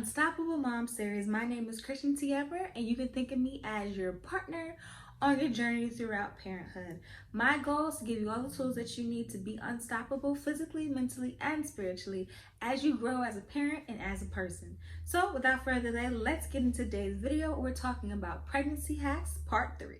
Unstoppable Mom series. My name is Christian Tiever, and you can think of me as your partner on your journey throughout parenthood. My goal is to give you all the tools that you need to be unstoppable physically, mentally, and spiritually as you grow as a parent and as a person. So, without further delay, let's get into today's video. We're talking about pregnancy hacks, part 3.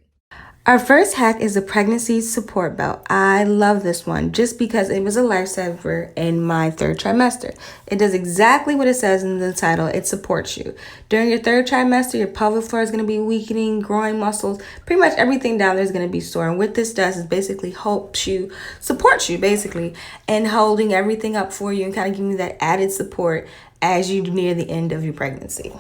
Our first hack is the pregnancy support belt. I love this one just because it was a lifesaver in my third trimester. It does exactly what it says in the title. It supports you. During your third trimester, your pelvic floor is going to be weakening, growing muscles, pretty much everything down there is going to be sore. And what this does is basically helps you, supports you basically, and holding everything up for you and kind of giving you that added support as you near the end of your pregnancy.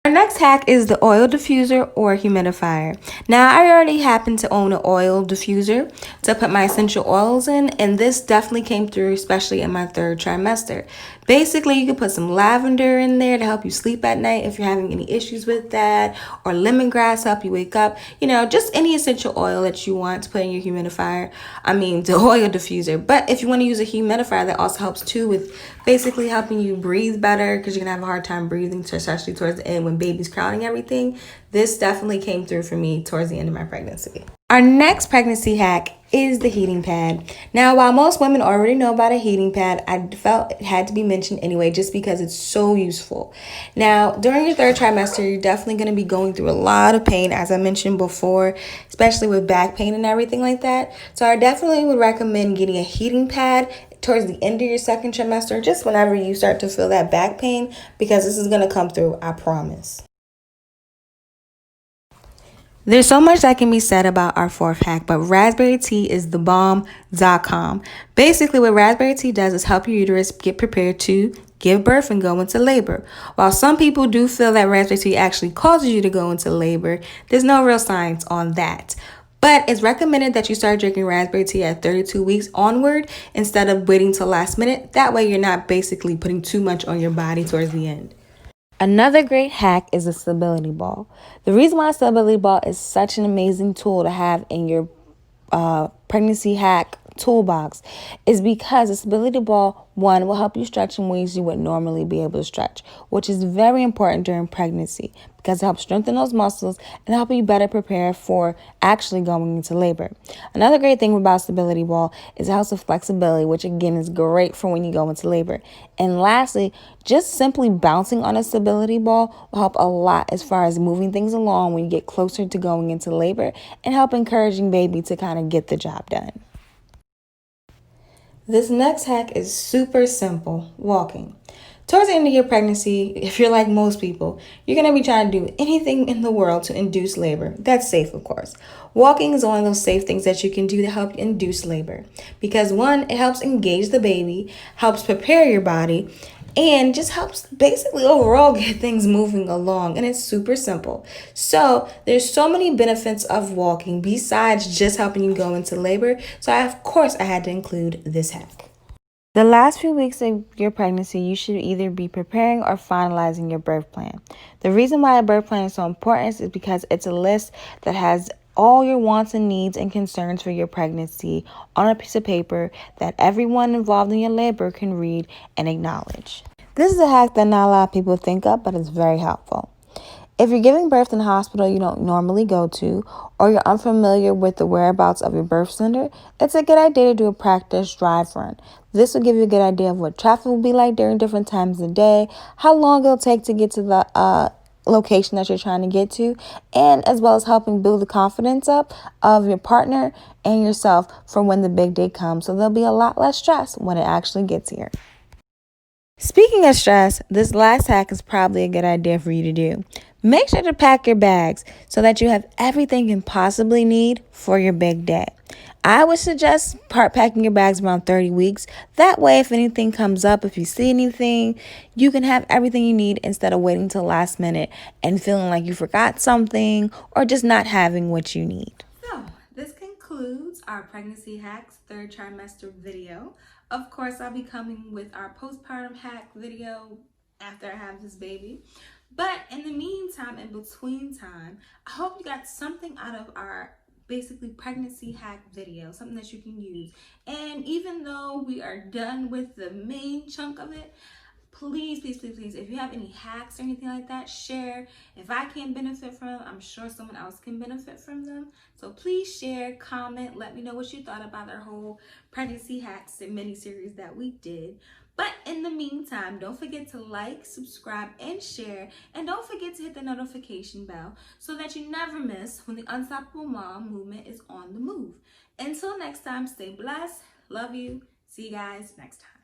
Our next hack is the oil diffuser or humidifier. Now, I already happen to own an oil diffuser to put my essential oils in, and this definitely came through, especially in my third trimester. Basically, you can put some lavender in there to help you sleep at night if you're having any issues with that, or lemongrass to help you wake up. You know, just any essential oil that you want to put in your humidifier. The oil diffuser. But if you want to use a humidifier, that also helps too with basically helping you breathe better because you're going to have a hard time breathing, especially towards the end when baby's crowding everything. This definitely came through for me towards the end of my pregnancy. Our next pregnancy hack is the heating pad. Now, while most women already know about a heating pad, I felt it had to be mentioned anyway just because it's so useful. Now, during your third trimester, you're definitely going to be going through a lot of pain, as I mentioned before, especially with back pain and everything like that. So I definitely would recommend getting a heating pad towards the end of your second trimester, just whenever you start to feel that back pain, because this is going to come through, I promise. There's so much that can be said about our fourth hack, but raspberry tea is the bomb.com. Basically, what raspberry tea does is help your uterus get prepared to give birth and go into labor. While some people do feel that raspberry tea actually causes you to go into labor, there's no real science on that. But it's recommended that you start drinking raspberry tea at 32 weeks onward instead of waiting till last minute. That way you're not basically putting too much on your body towards the end. Another great hack is a stability ball. The reason why a stability ball is such an amazing tool to have in your pregnancy hack toolbox is because a stability ball, one, will help you stretch in ways you would normally be able to stretch, which is very important during pregnancy because it helps strengthen those muscles and help you better prepare for actually going into labor. Another great thing about stability ball is it helps with flexibility, which again is great for when you go into labor. And lastly, just simply bouncing on a stability ball will help a lot as far as moving things along when you get closer to going into labor and help encouraging baby to kind of get the job done. This next hack is super simple, walking. Towards the end of your pregnancy, if you're like most people, you're going to be trying to do anything in the world to induce labor. That's safe, of course. Walking is one of those safe things that you can do to help induce labor. Because one, it helps engage the baby, helps prepare your body, and just helps basically overall get things moving along. And it's super simple. So there's so many benefits of walking besides just helping you go into labor. So of course I had to include this hack. The last few weeks of your pregnancy, you should either be preparing or finalizing your birth plan. The reason why a birth plan is so important is because it's a list that has all your wants and needs and concerns for your pregnancy on a piece of paper that everyone involved in your labor can read and acknowledge. This is a hack that not a lot of people think of, but it's very helpful. If you're giving birth in a hospital you don't normally go to, or you're unfamiliar with the whereabouts of your birth center, it's a good idea to do a practice drive run. This will give you a good idea of what traffic will be like during different times of the day, how long it'll take to get to the location that you're trying to get to, and as well as helping build the confidence up of your partner and yourself for when the big day comes. So there'll be a lot less stress when it actually gets here. Speaking of stress, this last hack is probably a good idea for you to do. Make sure to pack your bags so that you have everything you can possibly need for your big day. I would suggest packing your bags around 30 weeks. That way, if anything comes up, if you see anything, you can have everything you need instead of waiting till last minute and feeling like you forgot something or just not having what you need. So, this concludes our pregnancy hacks third trimester video. Of course, I'll be coming with our postpartum hack video after I have this baby. But in the meantime, in between time, I hope you got something out of our basically pregnancy hack video, something that you can use. And even though we are done with the main chunk of it, please, please, please, please, if you have any hacks or anything like that, share. If I can't benefit from them, I'm sure someone else can benefit from them. So please share, comment, let me know what you thought about our whole pregnancy hacks and mini series that we did. But in the meantime, don't forget to like, subscribe, and share. And don't forget to hit the notification bell so that you never miss when the Unstoppable Mom movement is on the move. Until next time, stay blessed. Love you. See you guys next time.